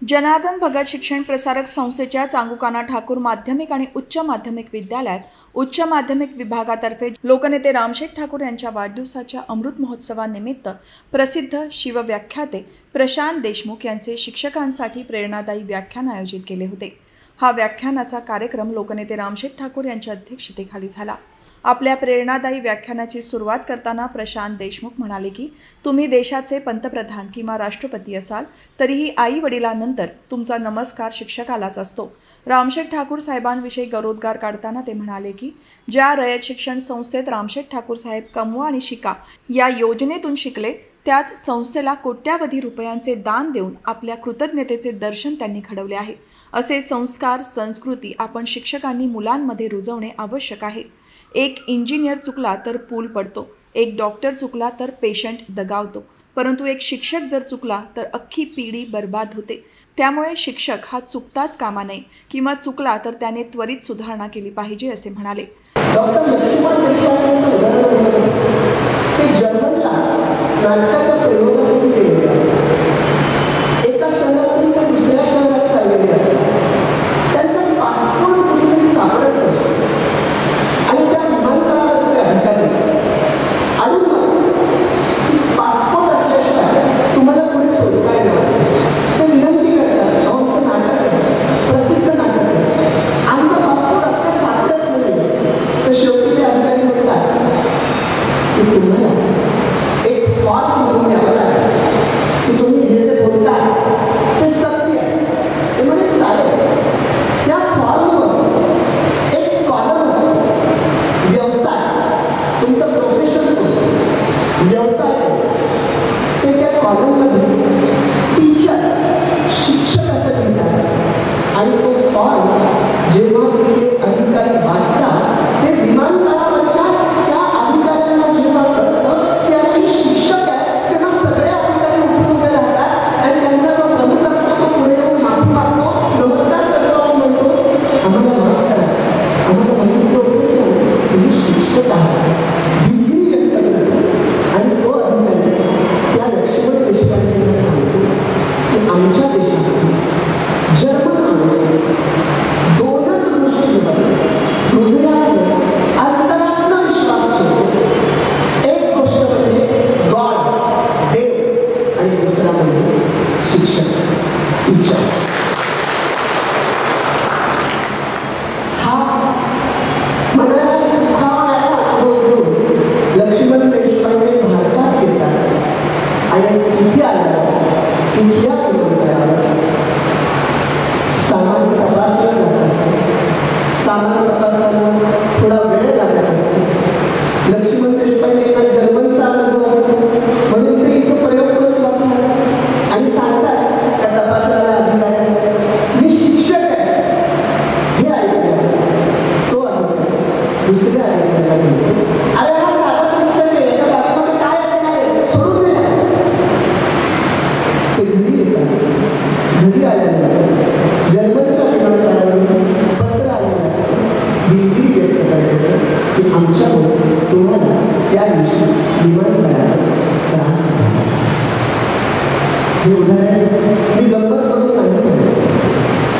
जनार्दन भगत शिक्षण प्रसारक संस्थेच्या चांगुकाना ठाकूर माध्यमिक आणि उच्च माध्यमिक विद्यालयात उच्च माध्यमिक विभागातर्फे लोकनेते रामशेठ ठाकूर यांच्या वाढदिवसाच्या अमृत महोत्सवानिमित्त प्रसिद्ध शिवव्याख्याते प्रशांत देशमुख यांचे शिक्षकांसाठी प्रेरणादायी व्याख्यान आयोजित केले होते। हा व्याख्यानाचा कार्यक्रम लोकनेते रामशेठ ठाकूर यांच्या अध्यक्षतेखाली झाला। आपल्या प्रेरणादायी व्याख्यानाची सुरुवात करताना प्रशांत देशमुख म्हणाले की तुम्ही देशाचे पंतप्रधान किंवा राष्ट्रपती असाल तरीही आई वडिलांनंतर तुमचा नमस्कार शिक्षकालाच असतो। रामशेठ ठाकूर साहेबांविषयी गौरवोद्गार काढताना ते म्हणाले की ज्या रयत शिक्षण संस्थेत रामशेठ ठाकूर साहेब कमवा आणि शिका या योजनेतून शिकले त्याच संस्थेला कोट्यावधी रुपयांचे दान देऊन आपल्या कृतज्ञतेचे दर्शन त्यांनी घडवले आहे। असे संस्कार संस्कृती आपण शिक्षकांनी मुलांमध्ये रुजवणे आवश्यक आहे। एक इंजिनियर चुकला तर पूल पडतो, एक डॉक्टर चुकला तर पेशंट दगावतो, परंतु एक शिक्षक जर चुकला तर अख्खी पिढी बर्बाद होते। त्यामुळे शिक्षक हा चुकताच कामा नये किंवा चुकला तर त्याने त्वरित सुधारणा केली पाहिजे असे म्हणाले। डॉक्टर लक्ष्मण देशपांडेंचं उदाहरण ते जर्मनला नाटकाच्या प्रयोगासाठी गेलेले असतात। एका शहरातून ते दुसऱ्या शहरात चाललेले असतात। त्यांचा पासपोर्ट कुठेतरी सापडत असतो आणि त्या विमानतळावरचे अधिकारी अडून बसतात की पासपोर्ट असल्याशिवाय तुम्हाला पुढे सोडता येणार नाही। ते विनंती करतात, आमचं नाटक आहे, प्रसिद्ध नाटक आहे, आमचा पासपोर्ट आता सापडत नाही। तर शेवटी ते अधिकारी म्हणतात की तुम्हाला एक फॉर्म म्हणून द्यावा लागेल की तुम्ही हे जे बोलता ते सत्य आहे। ते म्हणजे चालेल, त्या फॉर्मवर एक कॉलम असतो, व्यवसाय, तुमचं प्रोफेशन कोणतं, व्यवसाय ते त्या कॉलममध्ये टीचर शिक्षक असं लिहितात आणि तो फॉर्म जेव्हा तिथे अधिकारी वाचतात ते विमानतळावरच्या त्या अधिकाऱ्यांना जेव्हा कळतं की आम्ही शिक्षक आहे तेव्हा सगळे अधिकारी उठून उभे राहतात आणि त्यांचा जो प्रमुख असतो तो पुढे येऊन माफी मागतो, नमस्कार करतो आणि म्हणतो आम्हाला माफ करा, आम्हाला माहिती होतं तुम्ही शिक्षक आहात, डिग्री व्यक्त करतो। आणि तो अधिकारी त्या लक्ष्मण देशपांडेंना सांगतो की आमच्या देशात जर्मन माणूस दोनच गोष्टींवर हृदयात अंतरात्मा विश्वास ठेवतो। एक गोष्ट म्हणजे गॉड, देव, आणि दुसरा म्हणजे शिक्षक, टीचर। हा मनाला सुखावणारा अनुभव घेऊन लक्ष्मण देशपांडे भारतात येतात आणि तिथे आल्यावर तिथल्या विमानतळावर सामान तपासलं जात असतं। सामान तपासताना थोडा वेळ लागत असतो। लक्ष्मण देशपांडेंना जर्मनचा अनुभव असतो म्हणून ते इथं प्रयोग करून बघतात आणि सांगतात त्या तपासणाऱ्या अधिकाऱ्यांना मी शिक्षक आहे हे ऐकलं। तो अधिकारी दुसऱ्या अधिकाऱ्याला म्हणतो अरे हा साधा शिक्षक आहे, याच्या बाकीमध्ये काय असणार आहे, सोडून दे। ते घरी येतात। घरी आल्यानंतर जर्मनच्या विमानतळावरून पत्र आलेलं असतं दिलगिरी व्यक्त करायचं की आमच्यामुळे तुम्हाला त्या दिवशी विमानतळावर त्रास झाला। हे उदाहरण मी गंमत म्हणून नाही सांगितलं,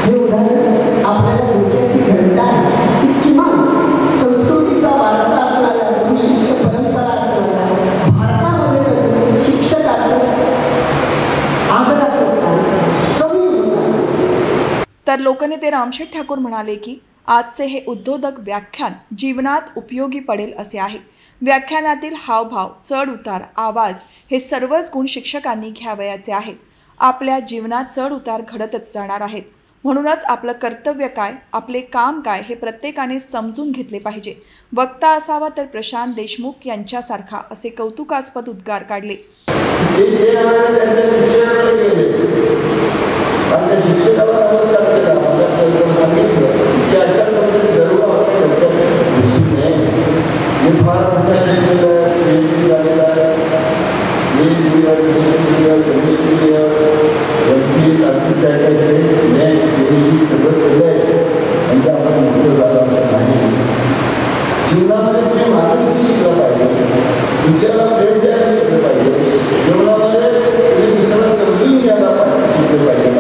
हे उदाहरण आपल्याला डोक्याची घंटा आहे की किमान संस्कृतीचा वारसा असणाऱ्या गुरुशिष्य परंपरा असणाऱ्या भारतामध्ये शिक्षकाचं आदराचं स्थान कमी होतं। तर लोकनेते रामशेठ ठाकूर म्हणाले की आजचे हे उद्बोधक व्याख्यान जीवनात उपयोगी पडेल असे आहे। व्याख्यानातील हावभाव, चढ उतार, आवाज हे सर्वच गुण शिक्षकांनी घ्यावयाचे आहेत। आपल्या जीवनात चढ उतार घडतच जाणार आहेत, म्हणूनच आपलं कर्तव्य काय, आपले काम काय हे प्रत्येकाने समजून घेतले पाहिजे। वक्ता असावा तर प्रशांत देशमुख यांच्यासारखा असे कौतुकास्पद उद्गार काढले। जीवनामध्ये तुम्ही माणूस शिकला पाहिजे, दुसऱ्याला प्रेम द्यायला शिकलं पाहिजे, जीवनामध्ये तुम्ही दुसऱ्याला समजून घ्यायला शिकलं पाहिजे।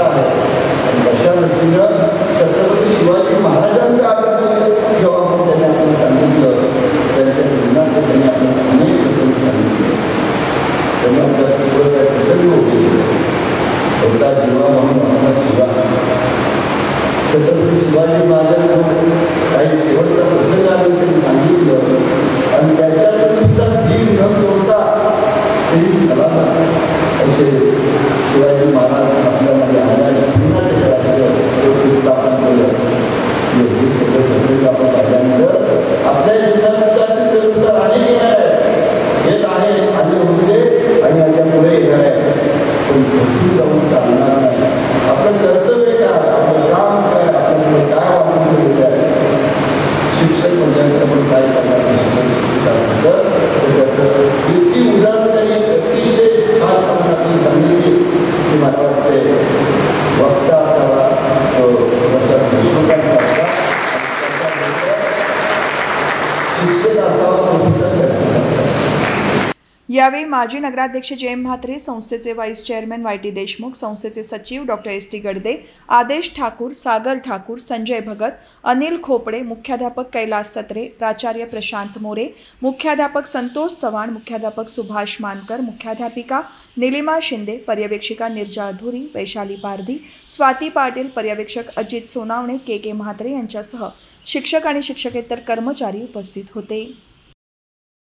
आहे. अशा दृष्टीनं छत्रपती शिवाजी महाराजांचा आदर्श जेव्हा आपण त्यांनी आपल्याला सांगितलं, त्यांच्या जीवनात त्यांनी आपल्याला अनेक प्रसंग सांगितले. त्यांनी आपल्याला पूर्ण काय प्रसंग होते होता जेव्हा म्हणून आपला शिवा छत्रपती शिवाजी महाराजांना काही शेवटचा प्रसंग आम्ही त्यांनी सांगितलं आणि त्याच्यातून सुद्धा धीर न सोडता सही सलामत असे शिवाजी महाराज आपल्यामध्ये आल्याने पुन्हा ते राज्य स्थापन केलं. हे सगळं प्रसंग आपण पाहिल्यानंतर आपल्या जीवनात सुद्धा असे चढउतार अनेक येणार आहे, येत आहे, आले होते आणि आता पुढे येणार आहे. पण खचून जाऊन चालणार नाही. आपलं कर्तव्य काय, आपलं काम काय, आपल्याकडे काय वापरून ठेवलेलं आहे. शिक्षक म्हणजे आपण काय करणार, शिक्षक त्याचं किती उदाहरण त्यांनी अतिशय खास प्रमाणात सांगितली की मला वाटते वक्ता देशमुखांसारखा शिक्षक असावा तो सुद्धा यावेळी माजी नगराध्यक्ष जयम म्हात्रे, संस्थेचे व्हाईस चेअरमन वाय.टी. देशमुख, संस्थेचे सचिव डॉक्टर एस.टी. गडदे, आदेश ठाकूर, सागर ठाकूर, संजय भगत, अनिल खोपडे, मुख्याध्यापक कैलास सत्रे, प्राचार्य प्रशांत मोरे, मुख्याध्यापक संतोष चव्हाण, मुख्याध्यापक सुभाष मानकर, मुख्याध्यापिका निलिमा शिंदे, पर्यवेक्षिका निर्जा धुरी, वैशाली पारधी, स्वाती पाटील, पर्यवेक्षक अजित सोनावणे, के.के. म्हात्रे यांच्यासह शिक्षक आणि शिक्षकेतर कर्मचारी उपस्थित होते.